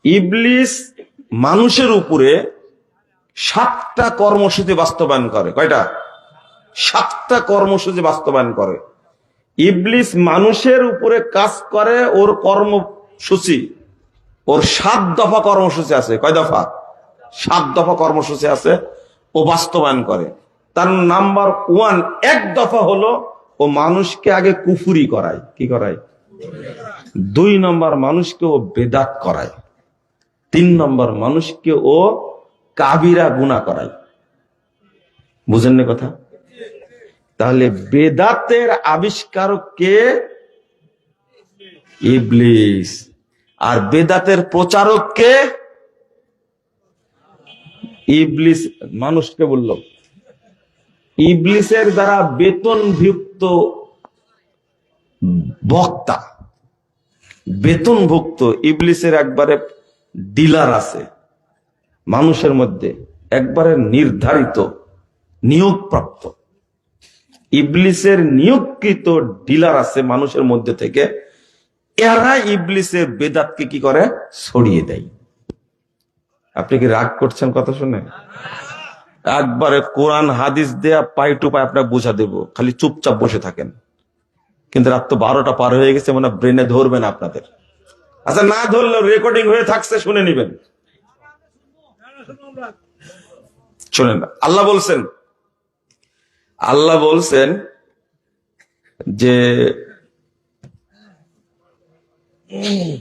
ইবলিস মানুষের উপরে 7টা কর্মসূচি বাস্তবায়ন করে। কয়টা? 7টা কর্মসূচি বাস্তবায়ন করে। ইবলিস মানুষের উপরে কাজ করে, ওর কর্মসূচি, ওর 7 দফা কর্মসূচি আছে। কয় দফা? 7 দফা কর্মসূচি আছে, ও বাস্তবায়ন করে। তার নাম্বার 1, 1 দফা হলো ও মানুষকে আগে কুফরি করায়। কি করায়? 2 নম্বর মানুষকে ও বেদাত করায়। 3 নম্বর মানুষকে ও কাবিরা গুনাহ করায়। বুঝেন না কথা? তাহলে বেদাতের আবিষ্কারক কে? ইবলিস। আর বেদাতের প্রচারক কে? ইবলিস। মানুষকে বলল ইবলিসের দ্বারা বেতনভুক্ত বক্তা, বেতনভুক্ত ইবলিসের একবারে ডিলার আছে মানুষের মধ্যে, একবারে নির্ধারিত নিয়োগপ্রাপ্ত ইবলিসের নিয়োগকৃত ডিলার আছে মানুষের মধ্যে থেকে। এরা ইবলিসের বেদাতকে কি করে? ছড়িয়ে দেয়। আপনি কি রাগ করছেন কথা শুনে? একবারে কোরআন হাদিস দেয়া পাই টু পাই আপনাকে বুঝা দেব, খালি চুপচাপ বসে থাকেন। কিন্তু রাত তো 12টা পার হয়ে গেছে, মানে ব্রেনে ধরবে না আপনাদের। আচ্ছা, না ধরলেও রেকর্ডিং হয়ে থাকছে, শুনে নিবেন। শুনেন, আল্লাহ বলছেন যে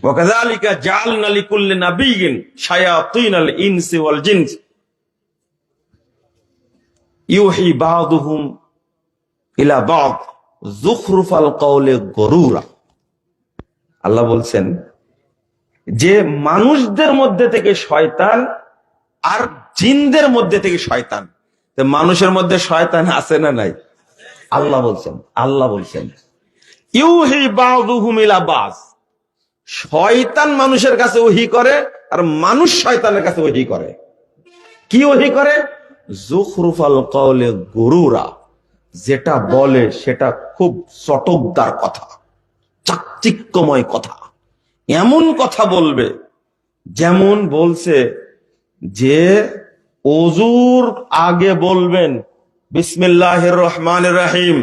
ওয়াকাযালিকা জাআলনা লিকুল্লি নাবিয়্যিন শায়াতিনাল ইনসি ওয়াল জিনস ইউহি বা'দুহুম ইলা বা'দ যুখরুফাল কওলি গুরুরা। আল্লাহ বলছেন যে মানুষদের মধ্যে থেকে শয়তান আর জিনদের মধ্যে থেকে শয়তান। মানুষের মধ্যে শয়তান আছে না নাই? আল্লাহ বলছেন ইউহি বা'দুহুম ইলা বা'দ। শয়তান মানুষের কাছে ওহী করে, আর মানুষ শয়তানের কাছে ওহী করে। কি ওহী করে? যুখরুফাল কওলি গুরুরা। যেটা বলে সেটা খুব চটকদার কথা, চাকচিক্যময় কথা, এমন কথা বলবে যেমন বলছে যে ওযুর আগে বলবেন বিসমিল্লাহির রহমানির রহিম,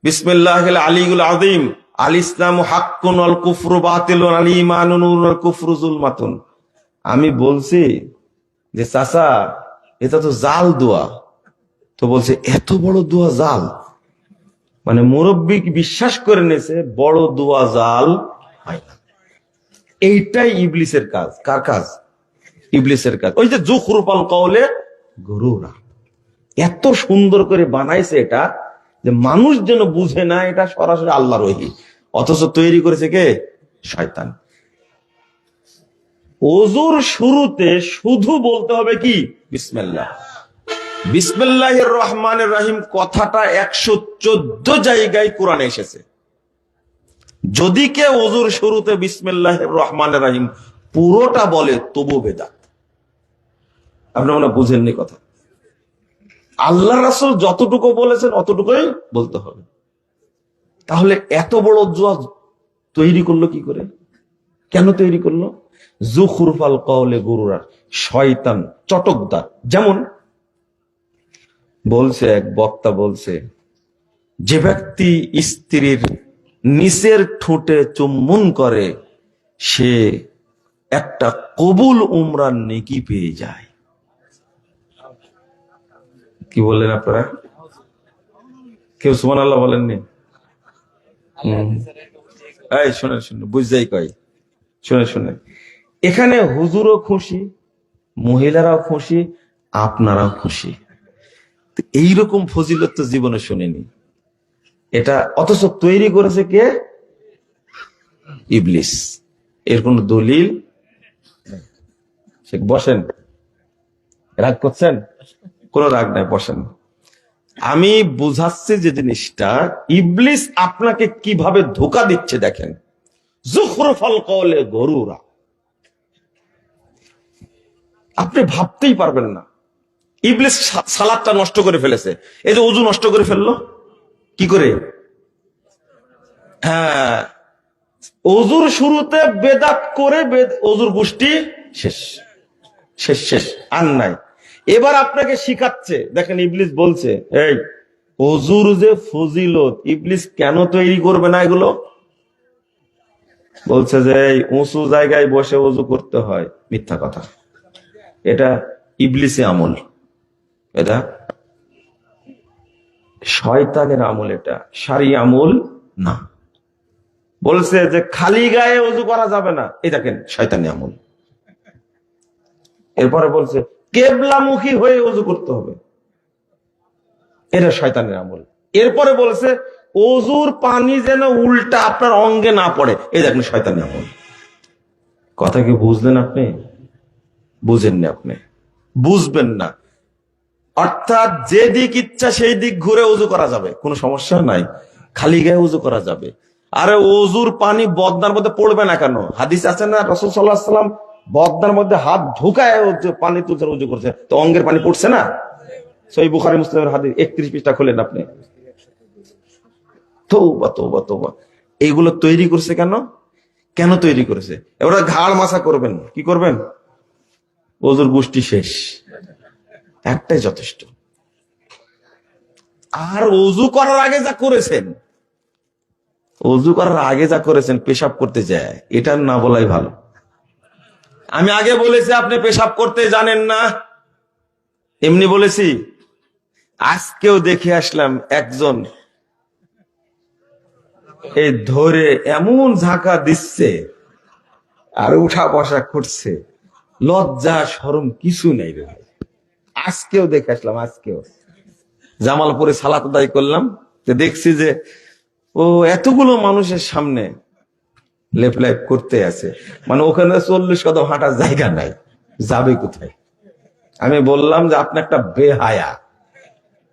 বিসমিল্লাহিল আলিয়্যিল আযীম, আল ইসলামু হাক্কুন ওয়াল কুফরু বাতিলুন, আল ঈমানু নূরুন ওয়াল কুফরু যুলমাতুন। আমি বলছি যে চাচা এটা তো জাল দোয়া। তো বলছে এত বড় দোয়া জাল? মানে মুরব্বী বিশ্বাস করে নিয়েছে বড় দোয়া জাল হয় না। এইটাই ইবলিসের কাজ। কার কাজ? ইবলিসের কাজ। ওই যে যুখরুফাল কওলি গুরুরা, এত সুন্দর করে বানাইছে এটা যে মানুষ যেন বুঝে না এটা সরাসরি আল্লাহর ওহী, অথচ তৈরি করেছে কে? শয়তান। ওযুর শুরুতে শুধু বলতে হবে কি? বিসমিল্লাহ। বিসমিল্লাহির রহমানির রহিম কথাটা 114 জায়গায় কোরআনে এসেছে। যদি কে ওযুর শুরুতে বিসমিল্লাহির রহমানির রহিম পুরোটা বলে তবু বেদাত। আপনারা মনে বুঝেননি কথা। আল্লাহ রাসূল যতটুকু বলেছেন অতটুকুই বলতে হবে। তাহলে এত বড় দোয়া তৈরি করলো কি করে? কেন তৈরি করলো? যুখরুফাল কওলি গুরুরা, শয়তান চটকদার। যেমন বলছে এক বক্তা, বলছে যে ব্যক্তি স্ত্রীর নিচের ঠোঁটে চুম্বন করে সে একটা কবুল উমরার নেকি পেয়ে যায়। কি বললেন আপনারা? কেউ সুবহানাল্লাহ বলেননি? এই শুনে বুঝাই কয়, শুনে এখানে হুজুরও খুশি, মহিলারাও খুশি, আপনারাও খুশি। এইরকম ফজিলত তো জীবনে শুনিনি এটা, অথচ তৈরি করেছে কে? ইবলিস। এর কোন দলিল? বসেন, রাগ করছেন? কোন রাগ নাই, বসেন। আমি বুঝাচ্ছি যে জিনিসটা ইবলিস আপনাকে কিভাবে ধোঁকা দিচ্ছে দেখেন। যুখরুফাল কওলি গুরুরা, আপনি ভাবতেই পারবেন না। ইবলিস সালাতটা নষ্ট করে ফেলেছে। এই যে ওযু নষ্ট করে ফেললো কি করে? হ্যাঁ, অজুর শুরুতে বেদাত করে অজুর গোষ্ঠী শেষ শেষ শেষ আর নাই। এবার আপনাকে শিখাচ্ছে, দেখেন ইবলিস বলছে, এই অজুর যে ফজিলত ইবলিস কেন তৈরি করবে না এগুলো? বলছে যে এই উঁচু জায়গায় বসে অজু করতে হয়, মিথ্যা কথা। এটা ইবলিসে আমল, এটা শয়তানের আমল, এটা সারি আমল না। বলছে যে খালি গায়ে অজু করা যাবে না, এই দেখেন শয়তানি আমল। এরপরে বলছে কেবলামুখী হয়ে অজু করতে হবে, এটা শয়তানের আমল। এরপরে বলছে অজুর পানি যেন উল্টা আপনার অঙ্গে না পড়ে, এই দেখেন শয়তানি আমল। কথা কি বুঝলেন আপনি? বুঝেননি আপনি, বুঝবেন না। অর্থাৎ যে দিক ইচ্ছা সেই দিক ঘুরে অজু করা যাবে, কোনো সমস্যা নাই, খালি গায়ে অজু করা যাবে। আরে অজুর পানি বদনার মধ্যে পড়বে না কেন? হাদিস আছে না, রাসূল সাল্লাল্লাহু আলাইহি ওয়াসাল্লাম বদনার মধ্যে হাত ঢুকায় পানি তুলছে, অজু করছে, তো অঙ্গের পানি পড়ছে না? সহিহ বুখারী মুসলিমের হাদিস 31 পৃষ্ঠা খুলেন আপনি। তওবা তওবা তওবা, এইগুলো তৈরি করছে কেন? কেন তৈরি করেছে? এবার ঘাড় মাথা করবেন, কি করবেন? অজুর গোষ্ঠী শেষ, একটাই যথেষ্ট। আর অজু করার আগে যা করেছেন, অজু করার আগে যা করেছেন পেশাব করতে যায়, এটা না বলাই ভালো। আমি আগে বলেছি আপনি পেশাব করতে জানেন না, এমনি বলেছি। আজকেও দেখে আসলাম একজন এই ধরে এমন ঝাঁকা দিচ্ছে আর উঠা বসা করছে, লজ্জা শরম কিছু নেই রে ভাই। আজকেও দেখে আসলাম, আজকেও জামালপুরে সালাত আদায় করলাম, দেখছি যে ও এতগুলো মানুষের সামনে লেপ লেপ করতে আছে, মানে ওখানে 40 কদম হাঁটার জায়গা নাই, যাবে কোথায়? আমি বললাম যে আপনি একটা বেহায়া,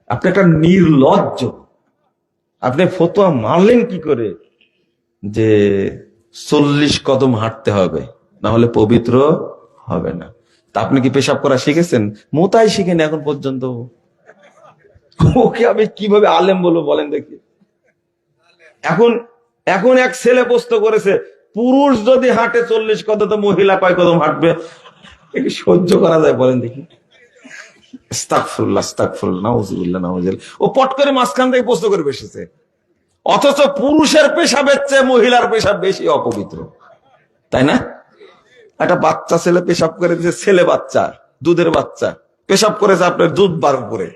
আপনি একটা নির্লজ্জ, আপনি ফতোয়া মারলেন কি করে যে 40 কদম হাঁটতে হবে, না হলে পবিত্র হবে না? তা আপনি কি পেশাব করা শিখেছেন? মোতাই শিখেন এখন পর্যন্ত। ওকে আমি কিভাবে আলেম বলবো বলেন দেখি? এখন এখন এক ছেলে প্রশ্ন করেছে, পুরুষ যদি হাঁটে 40 কদম, তো মহিলা কয় কদম হাঁটবে? একে সহ্য করা যায় বলেন দেখি? আস্তাগফিরুল্লাহ আস্তাগফিরুল্লাহ, নাউযুবিল্লাহ নাউযুবিল্লাহ। ও পট করে মাঝখান থেকে প্রশ্ন করে বসেছে, অথচ পুরুষের পেশাবের চেয়ে মহিলার পেশাব বেশি অপবিত্র, তাই না? একটা বাচ্চা ছেলে পেশাব করে দিয়েছে, ছেলে বাচ্চা, দুধের বাচ্চা পেশাব করেছে, আপনার দুধ বার করে,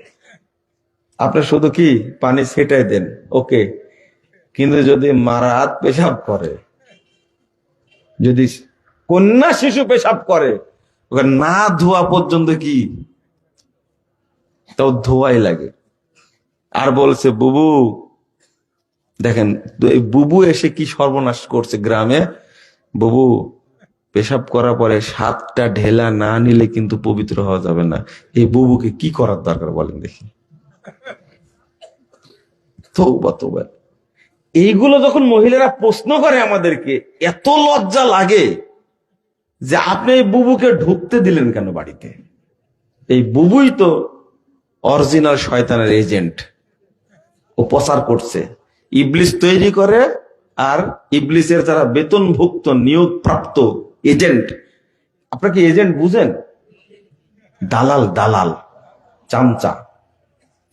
আপনি শুধু কি পানি ছেটাই দেন, ওকে। কিন্তু যদি মারাত পেশাব করে, যদি কন্যা শিশু পেশাব করে, ওকে না ধোয়া পর্যন্ত কি তাও ধোয়াই লাগে। আর বলছে বুবু, দেখেন বুবু এসে কি সর্বনাশ করছে গ্রামে। বুবু পেশাব করার পরে 7টা ঢেলা না নিলে কিন্তু পবিত্র হওয়া যাবে না। এই বুবুকে কি করার দরকার বলেন দেখি? তওবা তওবা। এইগুলো যখন মহিলারা প্রশ্ন করে আমাদেরকে, এত লজ্জা লাগে যে আপনি এই বুবুকে ঢুকতে দিলেন কেন বাড়িতে? এই বুবুই তো অরিজিনাল শয়তানের এজেন্ট, ও প্রচার করছে, ইবলিস তৈরি করে। আর ইবলিসের যারা বেতনভুক্ত নিয়োগ প্রাপ্ত এজেন্ট, আপনারা কি এজেন্ট বুঝেন? দালাল, দালাল, চামচা,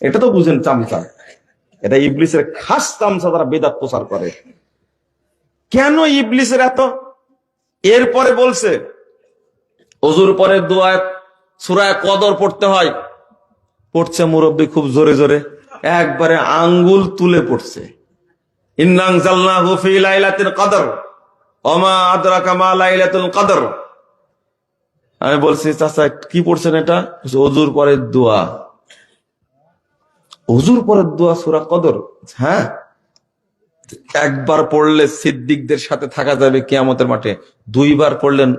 এটা তো বুঝেন, চামচা। এটা ইবলিসের খাস চামচা, তারা বেদাত প্রচার করে। কেন ইবলিসের এত? এরপরে বলছে ওযুর পরে দোয়া সূরা কদর পড়তে হয়, পড়ছে মুরব্বি খুব জোরে জোরে, একবারে আঙ্গুল তুলে পড়ছে, ইন্না আনজালনাহু ফি লাইলাতিল কদর ওয়া মা আদরাকা মা লাইলাতুল কদর। আমি বলছি চাচা কি পড়ছেন এটা? ওযুর পরে দোয়া। ওযুর পরে দোয়া সূরা কদর? হ্যাঁ, একবার পড়লে সিদ্দিকদের সাথে থাকা যাবে কিয়ামতের মাঠে, 2বার পড়লেন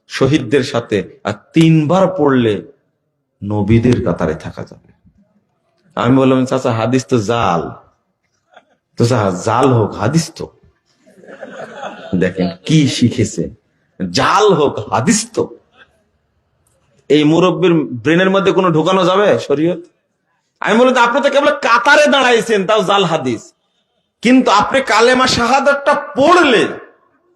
শহীদদের সাথে, আর 3বার পড়লে নবীদের কাতারে থাকা যাবে। আমি বললাম চাচা হাদিস তো জাল। তো জাল হোক, হাদিস তো দেখেন কি শিখেছে, জাল হোক হাদিস তো। এই মুরব্বীর ব্রেনের মধ্যে কোনো ঢোকানো যাবে শরীয়ত? আমি বললাম আপনি তো কেবল কাতারে দাঁড়াইছেন, তাও জাল হাদিস। কিন্তু আপনি কালেমা শাহাদাতটা পড়লে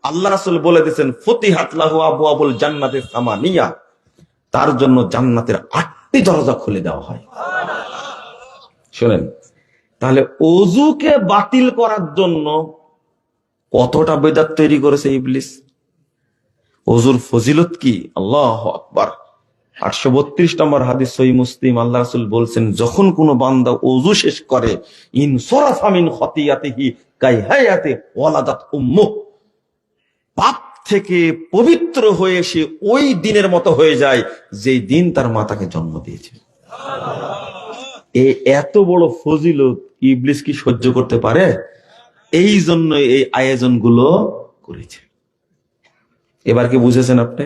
আল্লাহ রাসূল বলে দিয়েছেন ফতিহাত লাহু আবওয়াবুল জান্নাতি সামানিয়া, তার জন্য জান্নাতের 8টি দরজা খুলে দেওয়া হয়। শুনেন, তাহলে ওযুকে বাতিল করার জন্য কতটা বেদাত তৈরি করেছে ইবলিস। ওযুর ফজিলত কি, আল্লাহু আকবার। 832 নম্বর হাদিস সহিহ মুসলিম, আল্লাহ রাসূল বলছেন যখন কোনো বান্দা ওযু শেষ করে ইন সরাফা মিন খতিয়াতিহি কাইহায়াতি ওয়ালাদাত উম্মুহ, পাপ থেকে পবিত্র হয়ে সে ওই দিনের মতো হয়ে যায় যেই দিন তার মা তাকে জন্ম দিয়েছে। এই এত বড় ফজিলত ইবলিস কি সহ্য করতে পারে? এই জন্য এই আয়োজনগুলো করেছে। এবার কি বুঝেছেন আপনি?